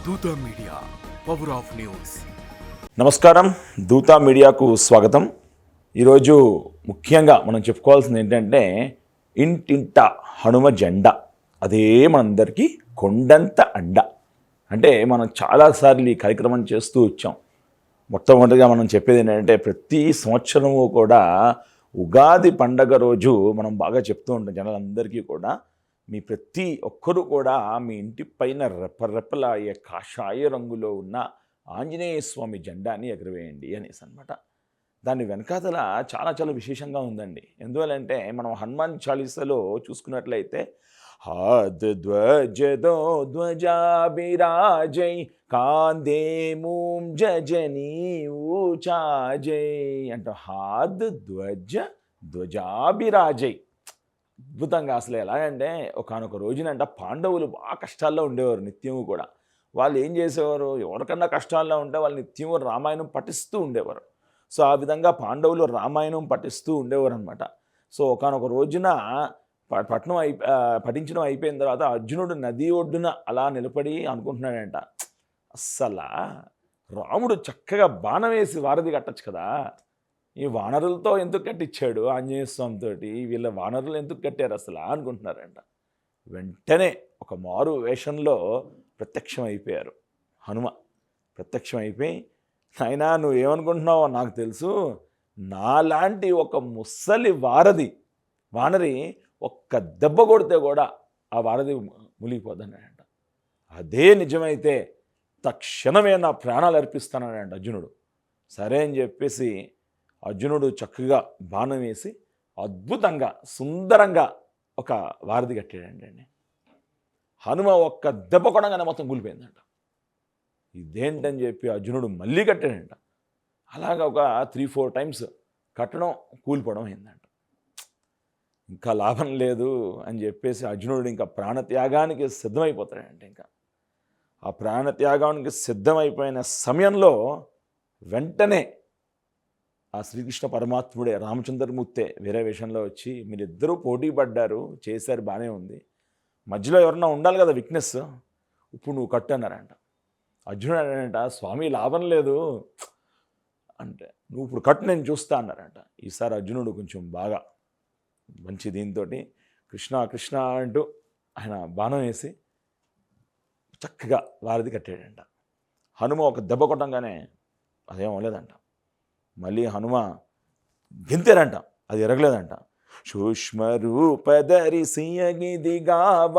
దూత media, power of news. నమస్కారం, దూత మీడియాకు స్వాగతం. ఈరోజు ముఖ్యంగా మనం చెప్పుకోవాల్సింది ఏంటంటే ఇంటింట హనుమ జెండా, అదే మనందరికీ కొండంత అండ. అంటే మనం చాలాసార్లు ఈ కార్యక్రమం చేస్తూ వచ్చాం. మొట్టమొదటిగా మనం చెప్పేది ఏంటంటే ప్రతి సంవత్సరము కూడా ఉగాది పండగ రోజు మనం బాగా చెప్తూ ఉంటాం జనాలందరికీ కూడా, మీ ప్రతి ఒక్కరూ కూడా మీ ఇంటి పైన రెప్పరెప్పలాడే కాషాయ రంగులో ఉన్న ఆంజనేయ స్వామి జెండాని ఎగరవేయండి అనేసి అనమాట. దాని వెనకాతల చాలా చాలా విశేషంగా ఉందండి. ఎందువల్లంటే మనం హనుమాన్ చాలీసాలో చూసుకున్నట్లయితే హాద్ ధ్వజదో ధ్వజాభిరాజై కాందే మూం జజనీ ఊచాజై అంట. హాద్ ధ్వజ ధ్వజాభిరాజై, అద్భుతంగా. అసలు ఎలాగంటే ఒకానొక రోజునంట పాండవులు బాగా కష్టాల్లో ఉండేవారు నిత్యము కూడా. వాళ్ళు ఏం చేసేవారు, ఎవరికన్నా కష్టాల్లో ఉంటే వాళ్ళు నిత్యము రామాయణం పఠిస్తూ ఉండేవారు. సో ఆ విధంగా పాండవులు రామాయణం పఠిస్తూ ఉండేవారు అనమాట. సో ఒకానొక రోజున పఠించడం అయిపోయిన తర్వాత అర్జునుడు నది ఒడ్డున అలా నిలబడి అనుకుంటున్నాడంట, అస్సలా రాముడు చక్కగా బాణం వేసి వారధి కట్టచ్చు కదా, ఈ వానరులతో ఎందుకు కట్టించాడు ఆంజనేయ స్వామితో, వీళ్ళ వానరులు ఎందుకు కట్టారు అసలు అనుకుంటున్నారంట. వెంటనే ఒక మారు వేషంలో ప్రత్యక్షం అయిపోయారు హనుమ. ప్రత్యక్షం అయిపోయి, నాయనా నువ్వేమనుకుంటున్నావో నాకు తెలుసు, నాలాంటి ఒక ముసలి వానరి ఒక్క దెబ్బ కొడితే కూడా ఆ వారధి మునిగిపోద్దన్నాడంట. అదే నిజమైతే తక్షణమే నా ప్రాణాలు అర్పిస్తానన్నాడంట అర్జునుడు. సరే అని చెప్పేసి అర్జునుడు చక్కగా బాణం వేసి అద్భుతంగా సుందరంగా ఒక వారధి కట్టాడండి. హనుమ ఒక్క దెబ్బ కొనగానే మొత్తం కూలిపోయిందంట. ఇదేంటని చెప్పి అర్జునుడు మళ్ళీ కట్టాడంట. అలాగా ఒక 3-4 టైమ్స్ కట్టడం కూలిపోవడం అయిందంట. ఇంకా లాభం లేదు అని చెప్పేసి అర్జునుడు ఇంకా ప్రాణత్యాగానికి సిద్ధమైపోతాడంట. ఇంకా ఆ ప్రాణత్యాగానికి సిద్ధమైపోయిన సమయంలో వెంటనే ఆ శ్రీకృష్ణ పరమాత్ముడే, రామచంద్రమూర్తే వేరే విషయంలో వచ్చి, మీరిద్దరూ పోటీ పడ్డారు, చేశారు, బాగానే ఉంది, మధ్యలో ఎవరన్నా ఉండాలి కదా విట్నెస్, ఇప్పుడు నువ్వు కట్టు అన్నారంట. అర్జునుడు అన్నాడంట, స్వామి లాభం లేదు అంటే, నువ్వు ఇప్పుడు కట్టు నేను చూస్తా అన్నారంట. ఈసారి అర్జునుడు కొంచెం బాగా మంచి దీంతో కృష్ణ కృష్ణ అంటూ ఆయన బాణం వేసి చక్కగా వారధి కట్టాడంట. హనుమ ఒక దెబ్బ కొట్టంగానే అదేం అవ్వలేదంట. మళ్ళీ హనుమ గెంతారంట, అది ఎరగలేదంట. సూక్ష్మ రూపధరి సియగిదిగావ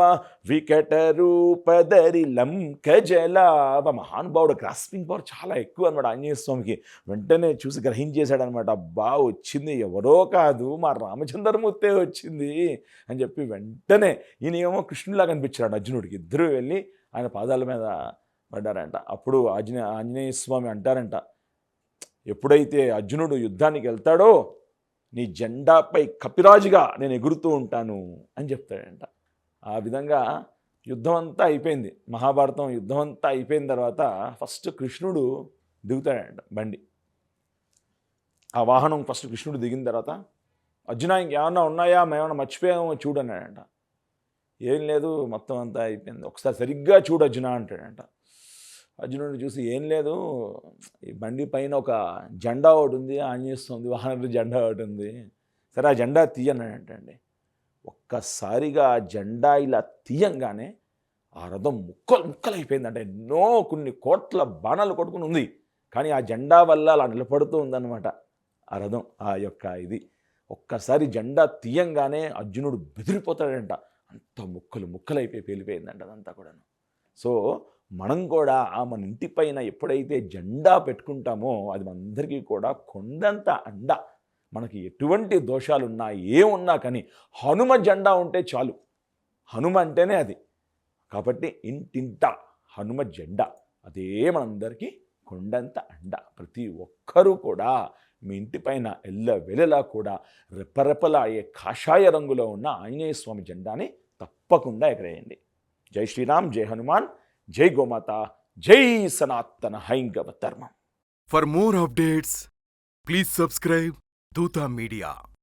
వికట రూపధరి లంక జలావ. మహానుభావుడు గ్రాస్పింగ్ పవర్ చాలా ఎక్కువ అనమాట ఆంజనేయ స్వామికి. వెంటనే చూసి గ్రహించేశాడనమాట, అబ్బా వచ్చింది ఎవరో కాదు మా రామచంద్రమూర్తే వచ్చింది అని చెప్పి వెంటనే ఈయనేమో కృష్ణులాగా కనిపించాడు అర్జునుడికి. ఇద్దరు వెళ్ళి ఆయన పాదాల మీద పడ్డారంట. అప్పుడు ఆంజనేయ స్వామి అంటారంట, ఎప్పుడైతే అర్జునుడు యుద్ధానికి వెళ్తాడో నీ జెండాపై కపిరాజుగా నేను ఎగురుతూ ఉంటాను అని చెప్తాడంట. ఆ విధంగా యుద్ధం అంతా అయిపోయింది, మహాభారతం యుద్ధం అంతా అయిపోయిన తర్వాత ఫస్ట్ కృష్ణుడు దిగుతాడంట బండి. ఆ వాహనం ఫస్ట్ కృష్ణుడు దిగిన తర్వాత, అర్జున ఇంకేమన్నా ఉన్నాయా, మేమన్నా మర్చిపోయామో చూడు అన్నాడంట. ఏం లేదు మొత్తం అంతా అయిపోయింది, ఒకసారి సరిగ్గా చూడు అర్జున అంటాడంట. అర్జునుడు చూసి, ఏం లేదు, ఈ బండి పైన ఒక జెండా ఒకటి ఉంది, ఆంజనేయ స్వామి వాహన జెండా ఒకటి ఉంది, సరే ఆ జెండా తీయనంటండి. ఒక్కసారిగా ఆ జెండా ఇలా తీయంగానే ఆ రథం ముక్కలు అయిపోయిందంటే, ఎన్నో కొన్ని కోట్ల బాణాలు కొట్టుకుని ఉంది, కానీ ఆ జెండా వల్ల అలా నిలబడుతూ ఉందన్నమాట ఆ రథం. ఆ యొక్క ఇది ఒక్కసారి జెండా తీయంగానే అర్జునుడు బెదిరిపోతాడంట. అంత ముక్కలైపోయి పేలిపోయిందంట అదంతా కూడాను. సో మనం కూడా మన ఇంటి పైన ఎప్పుడైతే జెండా పెట్టుకుంటామో అది మనందరికీ కూడా కొండంత అండ. మనకి ఎటువంటి దోషాలున్నా ఏమున్నా కానీ హనుమ జెండా ఉంటే చాలు. హనుమ అంటేనే అది. కాబట్టి ఇంటింట హనుమ జెండా, అదే మనందరికీ కొండంత అండ. ప్రతి ఒక్కరూ కూడా మీ ఇంటి పైన వెలలా కూడా రెప్పరెప్పలాడే కాషాయ రంగులో ఉన్న ఆంజనేయ స్వామి జెండాని తప్పకుండా ఎగరేయండి. జై శ్రీరామ్, జై హనుమాన్, జై గోమాత, జై సనాతన హైందవ ధర్మం. For more updates please subscribe దూత మీడియా.